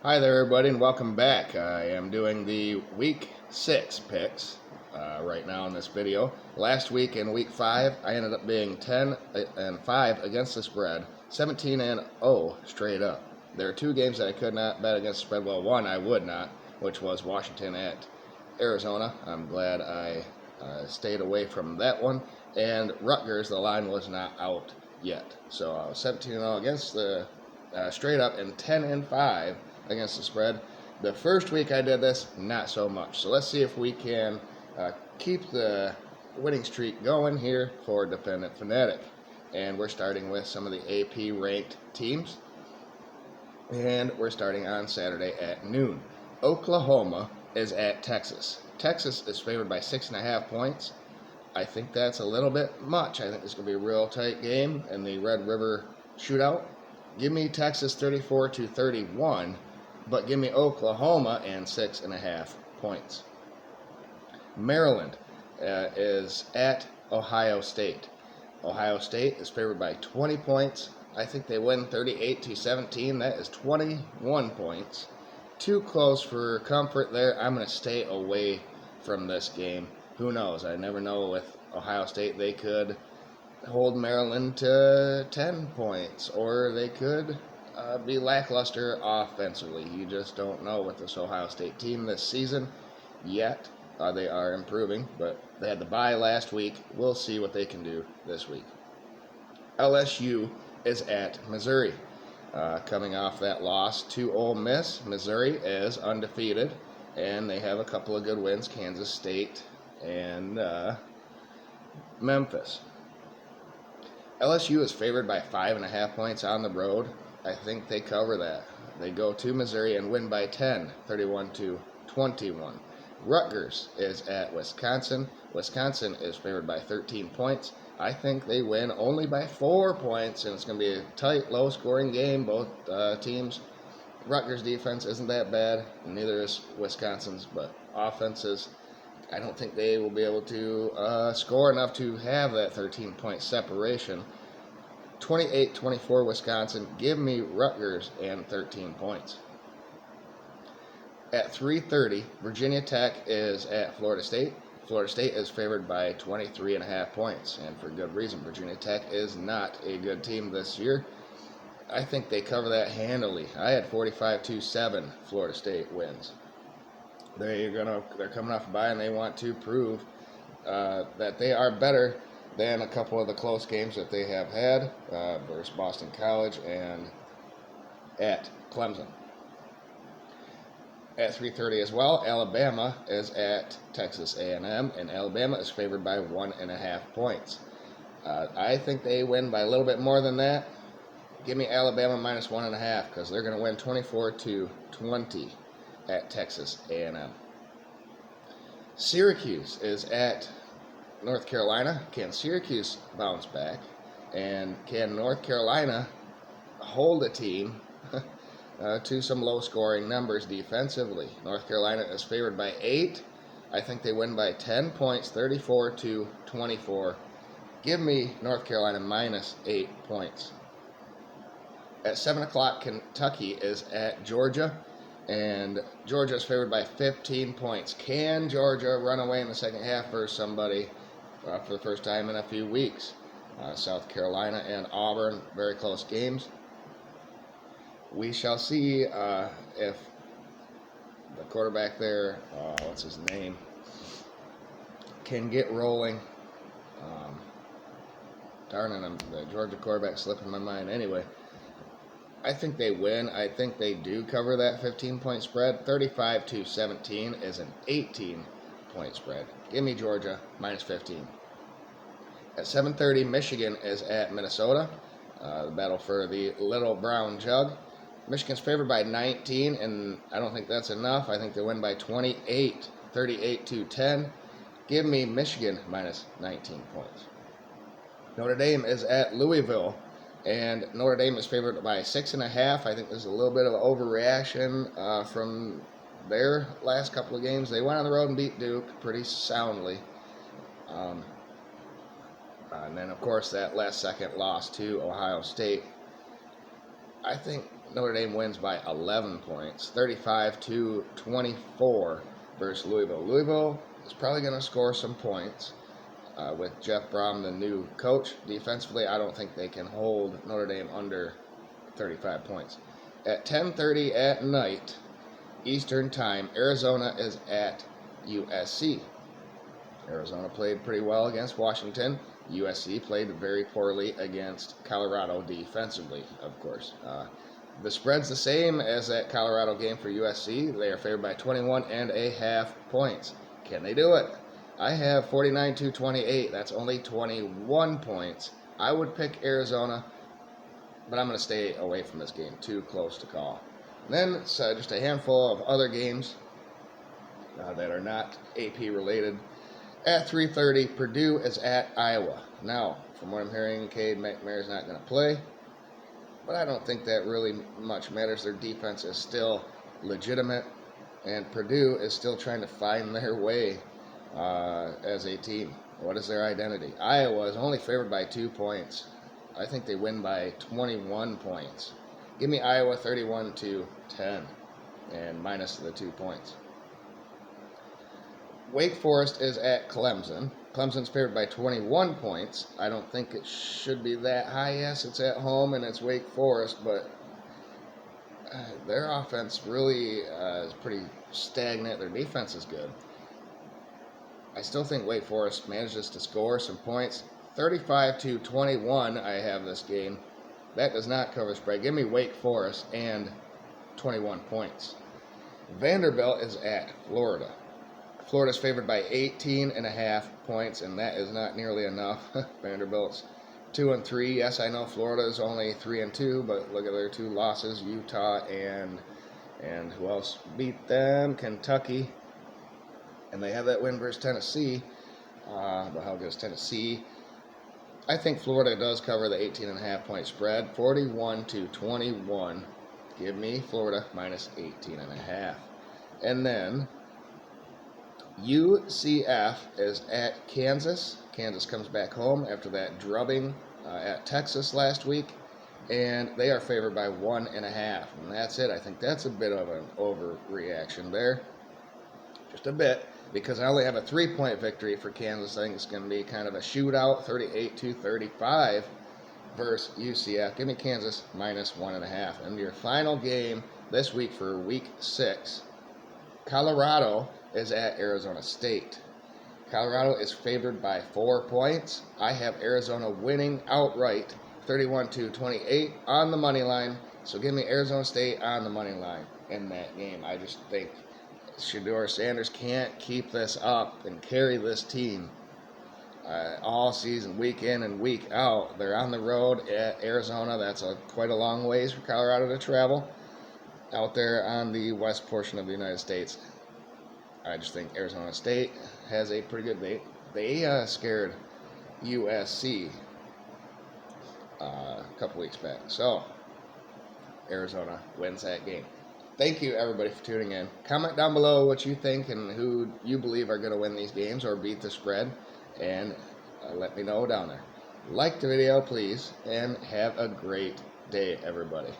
Hi there, everybody, and welcome back. I am doing the Week 6 picks right now in this video. Last week in Week 5, I ended up being 10-5 against the spread, 17-0 straight up. There are two games that I could not bet against the spread. Well, one I would not, which was Washington at Arizona. I'm glad I stayed away from that one. And Rutgers, the line was not out yet. So I was 17-0 against the straight up and 10-5 against the spread. The first week I did this, not so much. So let's see if we can keep the winning streak going here for Dependent Fanatic. And we're starting with some of the AP ranked teams. And we're starting on Saturday at noon. Oklahoma is at Texas. Texas is favored by 6.5 points. I think that's a little bit much. I think it's going to be a real tight game in the Red River shootout. Give me Texas 34-31, but give me Oklahoma and 6.5 points. Maryland is at Ohio State. Ohio State is favored by 20 points. I think they win 38-17. That is 21 points. Too close for comfort there. I'm going to stay away from this game. Who knows? I never know with Ohio State. They could hold Maryland to 10 points, or they could be lackluster offensively. You just don't know with this Ohio State team this season yet. They are improving, but they had the bye last week. We'll see what they can do this week. LSU is at Missouri. Coming off that loss to Ole Miss, Missouri is undefeated, and they have a couple of good wins, Kansas State and Memphis. LSU is favored by 5.5 points on the road. I think they cover that. They go to Missouri and win by 10, 31-21. Rutgers is at Wisconsin. Wisconsin is favored by 13 points. I think they win only by 4 points, and it's going to be a tight, low-scoring game. Both teams. Rutgers' defense isn't that bad, and neither is Wisconsin's, but offenses, I don't think they will be able to score enough to have that 13-point separation. 28-24 Wisconsin. Give me Rutgers and 13 points. At 3:30, Virginia Tech is at Florida State. Florida State is favored by 23.5 points, and for good reason. Virginia Tech is not a good team this year. I think they cover that handily. I had 45-7 Florida State wins. They're coming off a bye, and they want to prove that they are better than a couple of the close games that they have had versus Boston College and at Clemson. At 3:30 as well, Alabama is at Texas A&M, and Alabama is favored by 1.5 points. I think they win by a little bit more than that. Give me Alabama minus 1.5 because they're going to win 24-20 at Texas A&M. Syracuse is at North Carolina. Can Syracuse bounce back? And can North Carolina hold a team to some low-scoring numbers defensively? North Carolina is favored by 8. I think they win by 10 points, 34-24. Give me North Carolina minus 8 points. At 7 o'clock, Kentucky is at Georgia, and Georgia is favored by 15 points. Can Georgia run away in the second half versus somebody for the first time in a few weeks? South Carolina and Auburn, very close games. We shall see if the quarterback there, what's his name, can get rolling. Darn it, the Georgia quarterback slipping my mind. Anyway, I think they win. I think they do cover that 15-point spread. 35-17 is an 18-point spread. Give me Georgia minus 15. At 7:30, Michigan is at Minnesota. The battle for the Little Brown Jug. Michigan's favored by 19, and I don't think that's enough. I think they win by 28, 38-10. Give me Michigan minus 19 points. Notre Dame is at Louisville, and Notre Dame is favored by 6.5. I think there's a little bit of overreaction from their last couple of games. They went on the road and beat Duke pretty soundly. And then, of course, that last-second loss to Ohio State. I think Notre Dame wins by 11 points, 35-24 versus Louisville. Louisville is probably going to score some points with Jeff Brom, the new coach. Defensively, I don't think they can hold Notre Dame under 35 points. At 10:30 at night, Eastern Time, Arizona is at USC. Arizona played pretty well against Washington. USC played very poorly against Colorado defensively, of course. The spread's the same as that Colorado game for USC. They are favored by 21.5 points. Can they do it? I have 49-28. That's only 21 points. I would pick Arizona, but I'm going to stay away from this game. Too close to call. And then just a handful of other games that are not AP related. At 3:30, Purdue is at Iowa. Now, from what I'm hearing, Cade McNamara's not going to play, but I don't think that really much matters. Their defense is still legitimate, and Purdue is still trying to find their way as a team. What is their identity? Iowa is only favored by 2 points. I think they win by 21 points. Give me Iowa 31-10 and minus the 2 points. Wake Forest is at Clemson. Clemson's favored by 21 points. I don't think it should be that high. Yes, it's at home and it's Wake Forest, but their offense really is pretty stagnant. Their defense is good. I still think Wake Forest manages to score some points. 35-21, I have this game. That does not cover spread. Give me Wake Forest and 21 points. Vanderbilt is at Florida. Florida's favored by 18.5 points, and that is not nearly enough. Vanderbilt's 2-3. Yes, I know Florida is only 3-2, but look at their 2 losses: Utah and who else beat them? Kentucky. And they have that win versus Tennessee. But how good is Tennessee? I think Florida does cover the 18.5 point spread. 41-21. Give me Florida minus 18.5. And then UCF is at Kansas. Kansas comes back home after that drubbing at Texas last week, and they are favored by 1.5. And that's it. I think that's a bit of an overreaction there. Just a bit, because I only have a 3-point victory for Kansas. I think it's going to be kind of a shootout, 38-35 versus UCF. Give me Kansas minus 1.5. And your final game this week for week 6, Colorado is at Arizona State. Colorado is favored by 4 points. I have Arizona winning outright, 31-28 on the money line. So give me Arizona State on the money line in that game. I just think Shedeur Sanders can't keep this up and carry this team all season, week in and week out. They're on the road at Arizona. That's quite a long ways for Colorado to travel out there on the west portion of the United States. I just think Arizona State has a pretty good. They scared USC a couple weeks back. So Arizona wins that game. Thank you, everybody, for tuning in. Comment down below what you think and who you believe are going to win these games or beat the spread, and let me know down there. Like the video, please, and have a great day, everybody.